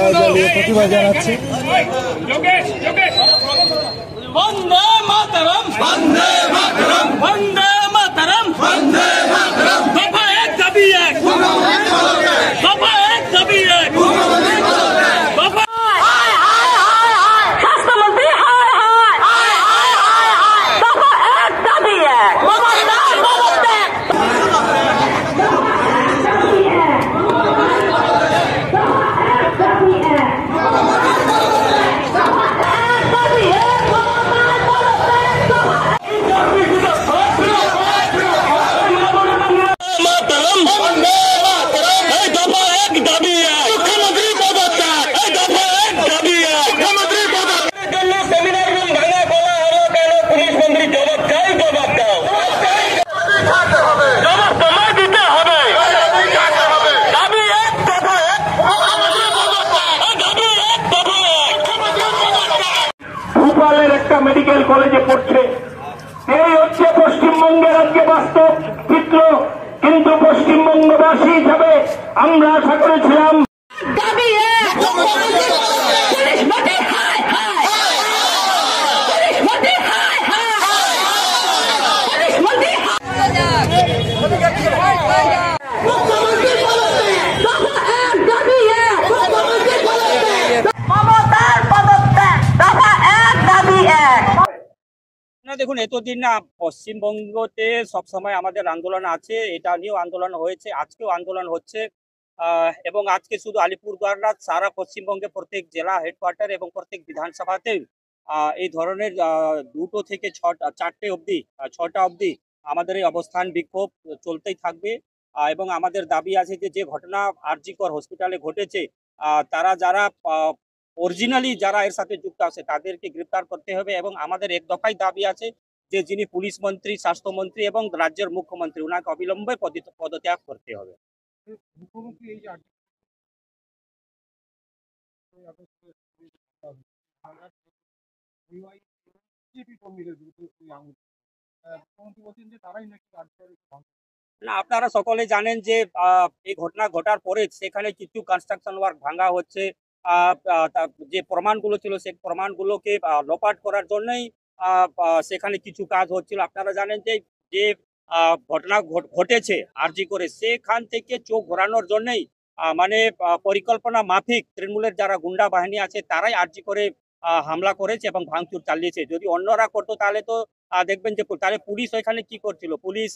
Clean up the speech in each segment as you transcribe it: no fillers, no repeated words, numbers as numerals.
জয় জ্বালিয়ে প্রতিবাদ জানাচ্ছি। বন্দে মাতরম, বন্দে মাতরম, বন্দে মাতরম, বন্দে মাতরম। দফা এক দাবি এক, দফা এক দাবি এক, দফা। স্বাস্থ্যমন্ত্রী হায় হায়, দফা এক দাবি এক, একটা মেডিকেল কলেজে পড়ছে, এই হচ্ছে পশ্চিমবঙ্গের আজকে বাস্তব চিত্র। কিন্তু পশ্চিমবঙ্গবাসী হিসাবে আমরা আশা করেছিলাম দেখুন, এতদিন না পশ্চিমবঙ্গতে সবসময় আমাদের আন্দোলন আছে, এটা নিয়েও আন্দোলন হয়েছে, আজকেও আন্দোলন হচ্ছে। এবং আজকে শুধু আলিপুরদুয়ার না, সারা পশ্চিমবঙ্গে প্রত্যেক জেলা হেডকোয়ার্টার এবং প্রত্যেক বিধানসভাতে এই ধরনের 2টো থেকে 6টা অবধি আমাদের এই অবস্থান বিক্ষোভ চলতেই থাকবে। এবং আমাদের দাবি আছে যে ঘটনা আর.জি. কর হসপিটালে ঘটেছে, তারা যারা অরিজিনালি যারা এর সাথে যুক্ত আছে তাদেরকে গ্রেপ্তার করতে হবে। এবং আমাদের এক দফাই দাবি আছে যে যিনি পুলিশ মন্ত্রী, স্বাস্থ্যমন্ত্রী এবং রাজ্যের মুখ্যমন্ত্রী, ওনাকে অবিলম্বে পদত্যাগ করতে হবে। না, আপনারা সকলে জানেন যে এই ঘটনা ঘটার পরে সেখানে কিছু কনস্ট্রাকশন ওয়ার্ক ভাঙা হচ্ছে। যে প্রমাণগুলো ছিল সেই প্রমাণগুলোকে লোপাট করার জন্যই সেখানে কিছু কাজ হচ্ছিল। আপনারা জানেন যে যে ঘটনা ঘটেছে আর.জি. করে, সেখান থেকে চোখ ঘোরানোর জন্যই মানে পরিকল্পনা মাফিক তৃণমূলের যারা গুন্ডা বাহিনী আছে তারাই আর.জি. করে হামলা করেছে এবং ভাঙচুর চালিয়েছে। যদি অন্যরা করতো তাহলে তো দেখবেন যে তাহলে পুলিশ ওইখানে কি করছিল, পুলিশ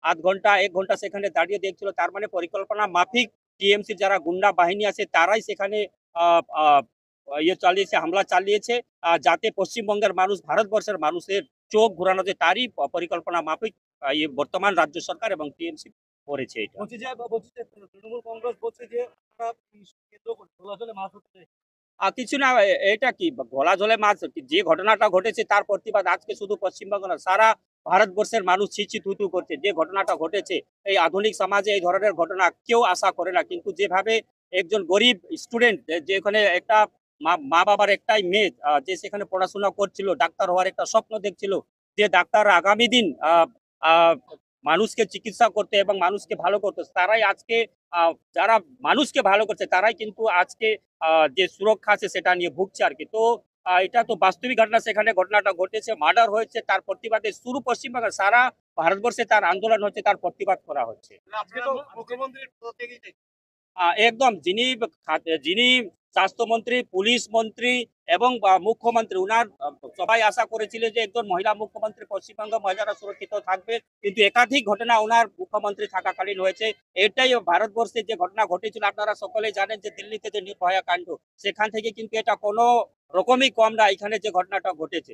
আধ ঘন্টা 1 ঘন্টা সেখানে দাঁড়িয়ে দেখছিল। তার মানে পরিকল্পনা মাফিক টিএমসির যারা গুন্ডা বাহিনী আছে তারাই সেখানে হামলা চালিয়েছে, যাতে পশ্চিমবঙ্গের মানুষ, ভারতবর্ষের মানুষের চোখ ঘোরানো যায়, তারই পরিকল্পনা মাফিক বর্তমান রাজ্য সরকার এবং টিএমসি করেছে। তৃণমূল কংগ্রেস বলছে যে কিছু না, এটা কি গলা জলে মাছ? যে ঘটনাটা ঘটেছে তার প্রতিবাদ আজকে শুধু পশ্চিমবঙ্গ না, সারা ভারতবর্ষের মানুষ ছিছি থুতু করছে। যে ঘটনাটা ঘটেছে, এই আধুনিক সমাজে এই ধরনের ঘটনা কেউ আশা করে না। কিন্তু যেভাবে একজন গরিব স্টুডেন্ট, যেখানে একটা মা বাবার একটাই মেয়ে, যে সেখানে পড়াশোনা করছিল, ডাক্তার হওয়ার একটা স্বপ্ন দেখছিল, যে ডাক্তার আগামী দিন মানুষকে চিকিৎসা করতে এবং মানুষকে ভালো করতে, তারাই আজকে যারা মানুষকে ভালো করছে তারাই কিন্তু আজকে যে সুরক্ষা আছে সেটা নিয়ে ভুগছে আর কি। তো এটা তো বাস্তবিক ঘটনা, সেখানে ঘটনাটা ঘটেছে, মার্ডার হয়েছে, তার প্রতিবাদে শুরু পশ্চিমবঙ্গ, সারা ভারতবর্ষে তার আন্দোলন হচ্ছে, তার প্রতিবাদ করা হচ্ছে। একদম, যিনি স্বাস্থ্যমন্ত্রী, পুলিশ মন্ত্রী এবং মুখ্যমন্ত্রী, উনার সবাই আশা করেছিলেন যে একজন মহিলা মুখ্যমন্ত্রী, পশ্চিমবঙ্গ মহিলারা সুরক্ষিত থাকবে। কিন্তু একাধিক ঘটনা ওনার মুখ্যমন্ত্রী থাকাকালীন হয়েছে। এটাই ভারতবর্ষে যে ঘটনা ঘটেছিল, আপনারা সকলেই জানেন যে দিল্লিতে যে নির্ভয়া কাণ্ড, সেখান থেকে কিন্তু এটা কোনো রকমই কম না এখানে যে ঘটনাটা ঘটেছে।